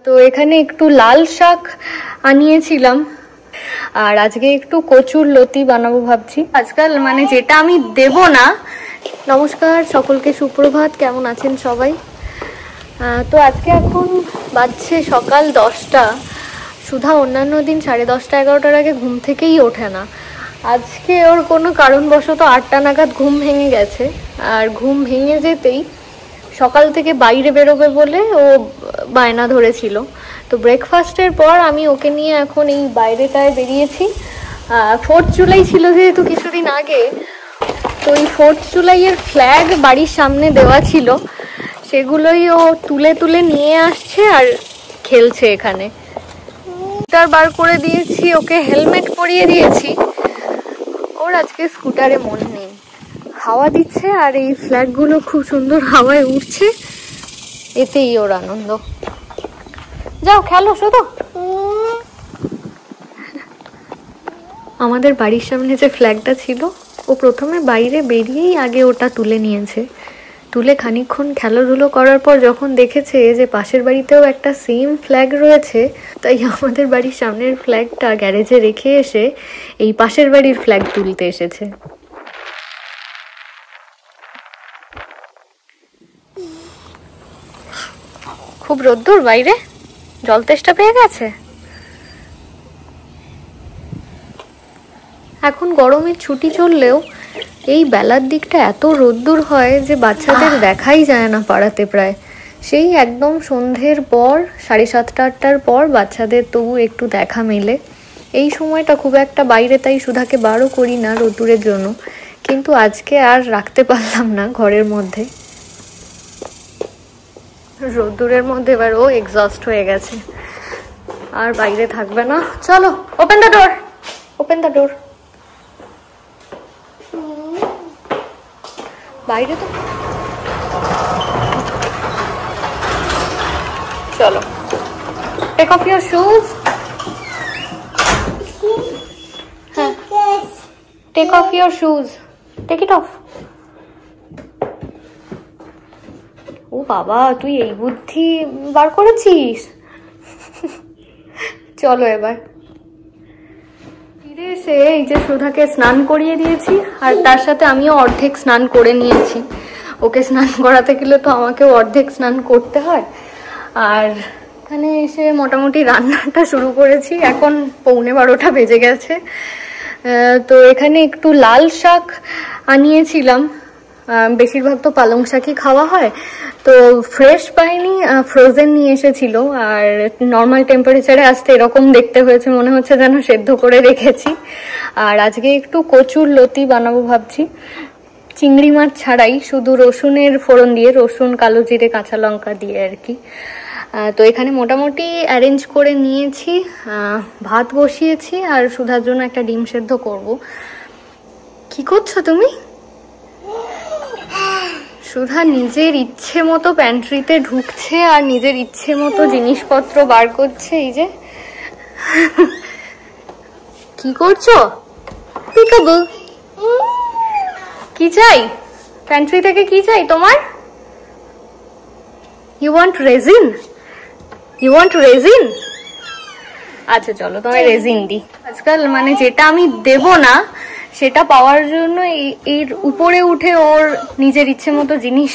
তো এখানে একটু লাল শাক আনিয়েছিলাম আর আজকে একটু কচুর লতি বানাবো ভাবছি। আজকাল মানে যেটা আমি দেব না। নমস্কার সকলকে, সুপ্রভাত, কেমন আছেন সবাই? তো আজকে এখন বাজছে সকাল 10টা। সুধা অন্যান্য দিন 10:30 11টার আগে ঘুম থেকেই ওঠে না। আজকে ওর কোনো কারণবশত 8টা নাগাদ ঘুম ভেঙে গেছে। আর ঘুম ভেঙে যেতেই সকাল থেকে বাইরে বেরোবে বলে ও বায়না ধরেছিল। তো ব্রেকফাস্টের পর আমি ওকে নিয়ে এখন এই বাইরেটায় বেরিয়েছি। 4th জুলাই ছিল যেহেতু কিছুদিন আগে, তো এই 4th জুলাইয়ের ফ্ল্যাগ বাড়ির সামনে দেওয়া ছিল, সেগুলোই ও তুলে তুলে নিয়ে আসছে আর খেলছে এখানে। স্কুটার বার করে দিয়েছি, ওকে হেলমেট পরিয়ে দিয়েছি। ওর আজকে স্কুটারে মন নেই, হাওয়া দিচ্ছে আর এই ফ্ল্যাগগুলো খুব সুন্দর হাওয়ায় উঠছে, এতেই ওর আনন্দ। যাও খেলো শুধু। আমাদের বাড়ির সামনে যে ফ্ল্যাগটা ছিল, ও প্রথমে বাইরে বেরিয়েই আগে ওটা তুলে নিয়েছে। তুলে খানিকক্ষণ খেলাধুলো করার পর যখন দেখেছে যে পাশের বাড়িতেও একটা সেম ফ্ল্যাগ রয়েছে, তাই আমাদের বাড়ির সামনের ফ্ল্যাগটা গ্যারেজে রেখে এসে এই পাশের বাড়ির ফ্ল্যাগ তুলতে এসেছে। খুব রোদ্দুর বাইরে, জল তেষ্টা পেয়ে গেছে। এখন গরমের ছুটি চললেও এই বেলার দিকটা এত রোদ্দুর হয় যে বাচ্চাদের দেখাই যায় না পাড়াতে। প্রায় সেই একদম সন্ধ্যের পর 7:30 8টার পর বাচ্চাদের তবু একটু দেখা মেলে। এই সময়টা খুব একটা বাইরে, তাই সুধাকে বারও করি না রোদ্দুরের জন্য, কিন্তু আজকে আর রাখতে পারলাম না ঘরের মধ্যে। রোদ্দুরের মধ্যে এবার ও এক্সস্ট হয়ে গেছে, আর বাইরে থাকবে না। চলো, open the door, open the door. বাইরে তো চলো, টেক অফ ইউর শুজ। হ্যাঁ, take off your shoes, take it off. ও বাবা, তুই এই বুদ্ধি বার করেছিস। চলো এবার। ফিরে এসে এই যে সুধাকে স্নান করিয়ে দিয়েছি, আর তার সাথে আমিও অর্ধেক স্নান করে নিয়েছি। ওকে স্নান করাতে গেলে তো আমাকেও অর্ধেক স্নান করতে হয়। আর এখানে এসে মোটামুটি রান্নাটা শুরু করেছি। এখন 11:15 বেজে গেছে। তো এখানে একটু লাল শাক আনিয়েছিলাম। বেশিরভাগ তো পালং শাকই খাওয়া হয়, তো ফ্রেশ পাইনি, ফ্রোজেন নিয়ে এসেছিল। আর নর্মাল টেম্পারেচারে আসতে এরকম দেখতে হয়েছে, মনে হচ্ছে যেন সেদ্ধ করে রেখেছি। আর আজকে একটু কচুর লতি বানাবো ভাবছি, চিংড়ি মাছ ছাড়াই, শুধু রসুনের ফোড়ন দিয়ে, রসুন, কালো জিরে, কাঁচা লঙ্কা দিয়ে আর কি। তো এখানে মোটামুটি অ্যারেঞ্জ করে নিয়েছি। ভাত বসিয়েছি আর সুধার জন্য একটা ডিম সেদ্ধ করব। কি করছো তুমি? সুধা নিজের ইচ্ছে মতো প্যান্ট্রিতে ঢুকছে আর নিজের ইচ্ছে মতো জিনিসপত্র বার করছে। এই যে কি করছো? পিকাবু, কি চাই প্যান্ট্রি থেকে? কি চাই তোমার? You want resin? You want resin? আচ্ছা চলো, তোমায় রেজিন দিই। আজকাল মানে যেটা আমি দেব না সেটা পাওয়ার জন্য এর উপরে উঠে ওর নিজের ইচ্ছে মতো জিনিস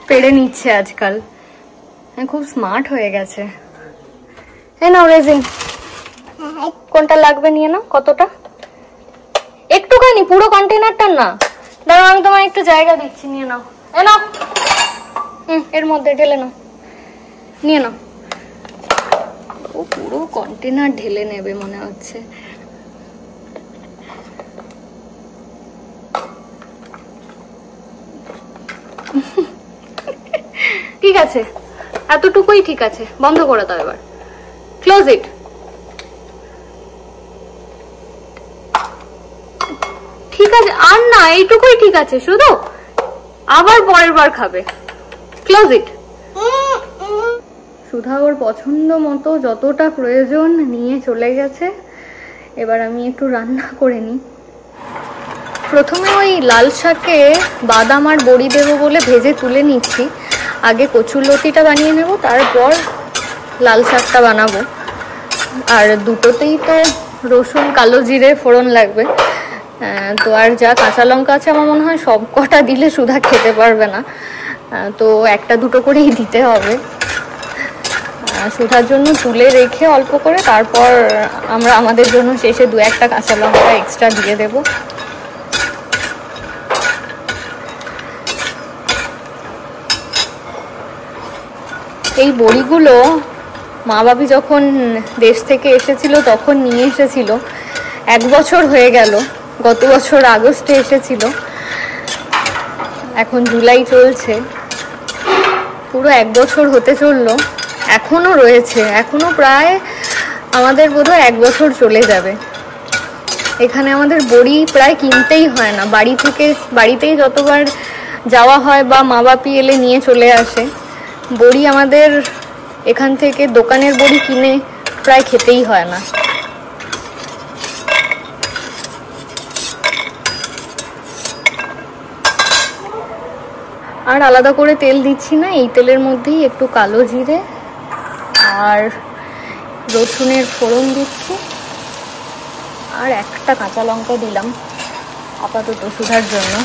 পেড়ে নিচ্ছে আজকাল। খুব স্মার্ট হয়ে গেছে। এই নাও রেজিন। কোনটা লাগবে নিয়ে নাও। কতটা? একটুখানি, পুরো কন্টেনারটা না। দাঁড়াও, আমি তোমায় একটু জায়গা দিচ্ছি, নিয়ে নাও। এ নাও, এর মধ্যে ঢেলে নাও, নিয়ে নাও। ও পুরো কন্টেনার ঢেলে নেবে মনে হচ্ছে। ঠিক আছে, এতটুকুই ঠিক আছে। বন্ধ করে দাও এবার, ক্লোজ ইট। ঠিক আছে, আর না, এইটুকুই ঠিক আছে। শুধু আবার পরের বার খাবে। ক্লোজ ইট। সুধা ওর পছন্দ মতো যতটা প্রয়োজন নিয়ে চলে গেছে। এবার আমি একটু রান্না করে নিই। প্রথমে ওই লাল শাকে বাদাম আর বড়ি দেবো বলে ভেজে তুলে নিচ্ছি। আগে কচুর লতিটা বানিয়ে নেব, তারপর লাল শাকটা বানাবো। আর দুটোতেই তো রসুন কালো জিরে ফোড়ন লাগবে। তো আর যা কাঁচা লঙ্কা আছে আমার মনে হয় সব কটা দিলে সুধা খেতে পারবে না, তো একটা দুটো করেই দিতে হবে। সুধার জন্য তুলে রেখে অল্প করে তারপর আমরা আমাদের জন্য শেষে 2-1টা কাঁচা লঙ্কা এক্সট্রা দিয়ে দেব। এই বড়িগুলো মা বাবি যখন দেশ থেকে এসেছিল তখন নিয়ে এসেছিল। 1 বছর হয়ে গেল, গত বছর আগস্টে এসেছিল, এখন জুলাই চলছে, পুরো 1 বছর হতে চললো। এখনো রয়েছে, এখনো প্রায় আমাদের বোধহয় 1 বছর চলে যাবে। এখানে আমাদের বড়ি প্রায় কিনতেই হয় না, বাড়িতেই যতবার যাওয়া হয় বা মা বাপি এলে নিয়ে চলে আসে। বড়ি আমাদের এখান থেকে দোকানের বড়ি কিনে প্রায় খেতেই হয় না। আর আলাদা করে তেল দিচ্ছি না, এই তেলের মধ্যেই একটু কালো জিরে আর রসুনের ফোড়ন দিচ্ছি, আর 1টা কাঁচা লঙ্কা দিলাম আপাতত সুধার জন্য।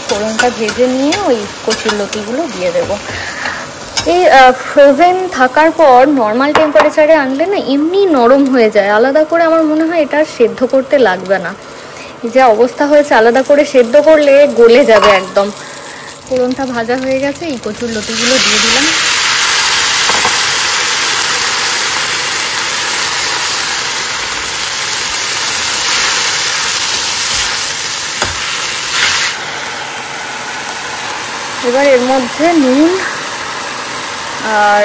ফোড়নটা ভেজে নিয়ে ওই কচুরলতিগুলো দিয়ে দেব। এই ফ্রোজেন থাকার পর নর্মাল টেম্পারেচারে আনলে না এমনি নরম হয়ে যায়, আলাদা করে আমার মনে হয় এটা সেদ্ধ করতে লাগবে না। যে অবস্থা হয়েছে আলাদা করে সেদ্ধ করলে গলে যাবে একদম। ফোড়নটা ভাজা হয়ে গেছে, এই কচুরলতিগুলো দিয়ে দিলাম। এবার এর মধ্যে নুন আর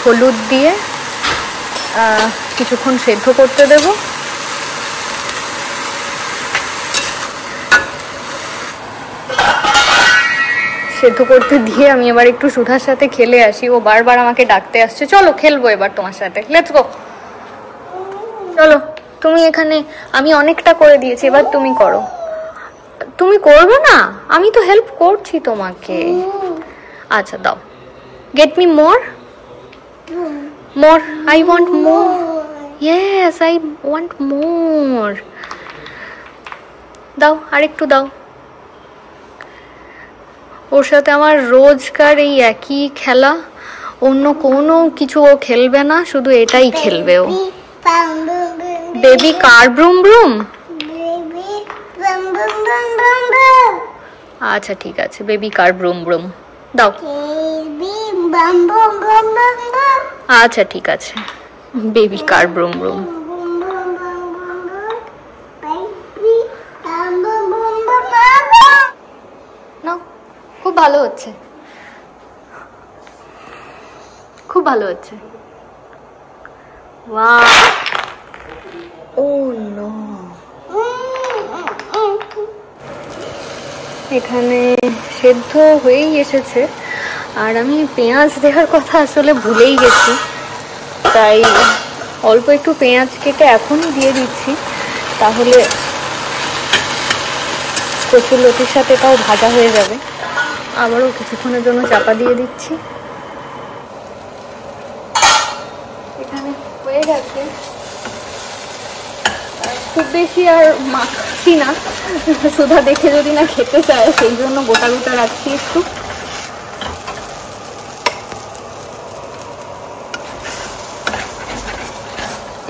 হলুদ দিয়ে কিছুক্ষণ সেদ্ধ করতে দেব। সেদ্ধ করতে দিয়ে আমি এবার একটু সুধার সাথে খেলে আসি। ও বারবার আমাকে ডাকতে আসছে, চলো খেলবো এবার তোমার সাথে, লেটস গো। চলো তুমি এখানে, আমি অনেকটা করে দিয়েছি, এবার তুমি করো। তুমি করবে না? আমি তো হেল্প করছি তোমাকে। আচ্ছা দাও, get me more more, I want more, yes I want মোর। দাও, আরেকটু দাও। ওর সাথে আমার রোজকার এই একই খেলা, অন্য কোনো কিছু ও খেলবে না, শুধু এটাই খেলবে ও। বেবি কার ব্রুম ব্রুম? আচ্ছা ঠিক আছে, বেবি কার ব্রুম ব্রুম দাও। আচ্ছা ঠিক আছে, বেবি কার ব্রুম ব্রুম। না, খুব ভালো হচ্ছে, খুব ভালো হচ্ছে। ওয়াও, ও নো। এখানে সেদ্ধ হয়েই এসেছে, আর আমি পেঁয়াজ দেওয়ার কথা আসলে ভুলেই গেছি, তাই অল্প একটু পেঁয়াজ কেটে এখনই দিয়ে দিচ্ছি, তাহলে কচুরলতির সাথে এটাও ভাজা হয়ে যাবে। আবারও কিছুক্ষণের জন্য চাপা দিয়ে দিচ্ছি। এখানে হয়ে গেছে, খুব বেশি আর মাখছি না, সুধা দেখে যদি না খেতে চায় সেই জন্য গোটা গোটা রাখছি একটু।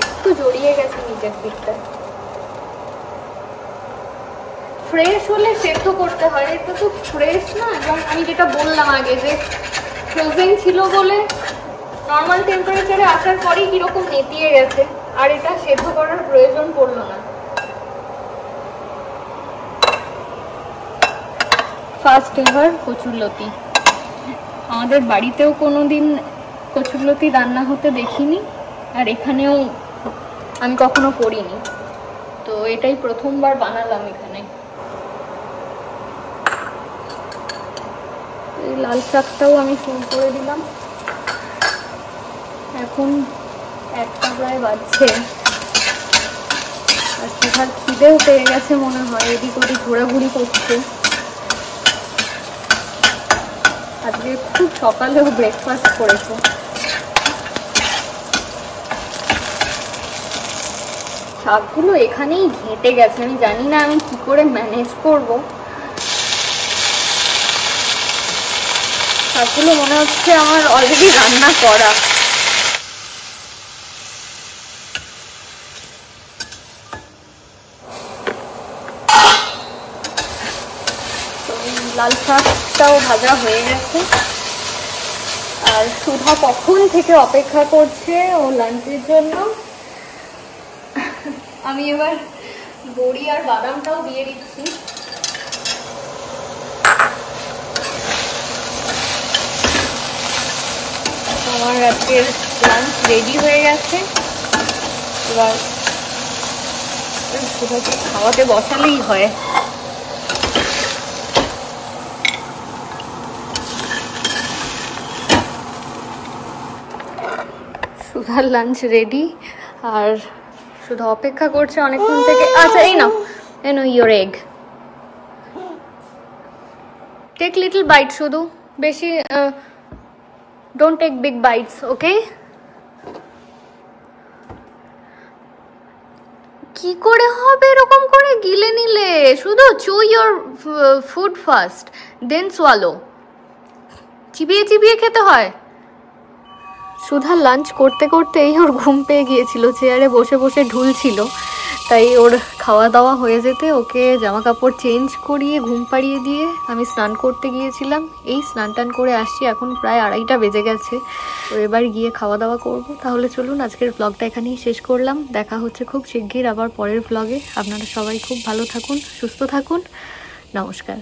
একটু জড়িয়ে গেছে নিচের দিকটা। ফ্রেশ হলে সেদ্ধ করতে হয়, এটা তো ফ্রেশ না। এবং আমি যেটা বললাম আগে যে ফ্রোজেন ছিল বলে নর্মাল টেম্পারেচারে আসার পরেই কিরকম নেতিয়ে গেছে, আর এটা সেদ্ধ করার প্রয়োজন পড়লো না। ফার্স্ট এভার কচুরলতি। আমাদের বাড়িতেও কোনোদিন কচুরলতি রান্না হতে দেখিনি, আর এখানেও আমি কখনো করিনি, তো এটাই প্রথমবার বানালাম এখানে। এই লাল শাকটাও আমি শুরু করে দিলাম। এখন 1টা প্রায় বাজছে, আর সুধার খিদেও পেয়ে গেছে মনে হয়, এদিক ওদিক ঘোরাঘুরি করছে। আজকে খুব সকালেও ব্রেকফাস্ট করেছে। শাকগুলো এখানেই ঘেঁটে গেছে, আমি জানি না আমি কি করে ম্যানেজ করব। শাকগুলো মনে হচ্ছে আমার অলরেডি রান্না করা। লাল শাকটাও ভাজা হয়ে গেছে। আর সুধা কখন থেকে অপেক্ষা করছে ও লাঞ্চের জন্য। আমি এবার বড়ি আর বাদামটাও দিয়ে দিচ্ছি। আমার আজকের লাঞ্চ রেডি হয়ে গেছে। এবার সুধাকে খাওয়াতে বসালেই হয়। সুধার লাঞ্চ রেডি, আর সুধা অপেক্ষা করছে অনেকক্ষণ থেকে। আচ্ছা এই নাও, এই নাও your egg, take little bite, শুধু বেশি don't take big bites, okay? কি করে হবে এরকম করে গিলে নিলে? শুধু chew your food first, then swallow. চিবিয়ে চিবিয়ে খেতে হয়। সুধা লাঞ্চ করতে করতেই ওর ঘুম পেয়ে গিয়েছিল, চেয়ারে বসে বসে ঢুলছিল। তাই ওর খাওয়া দাওয়া হয়ে যেতে ওকে জামা কাপড় চেঞ্জ করিয়ে ঘুম পাড়িয়ে দিয়ে আমি স্নান করতে গিয়েছিলাম। এই স্নান টান করে আসছি, এখন প্রায় 2:30 বেজে গেছে। তো এবার গিয়ে খাওয়া দাওয়া করব। তাহলে চলুন আজকের ব্লগটা এখানেই শেষ করলাম। দেখা হচ্ছে খুব শিগগির আবার পরের ব্লগে। আপনারা সবাই খুব ভালো থাকুন, সুস্থ থাকুন। নমস্কার।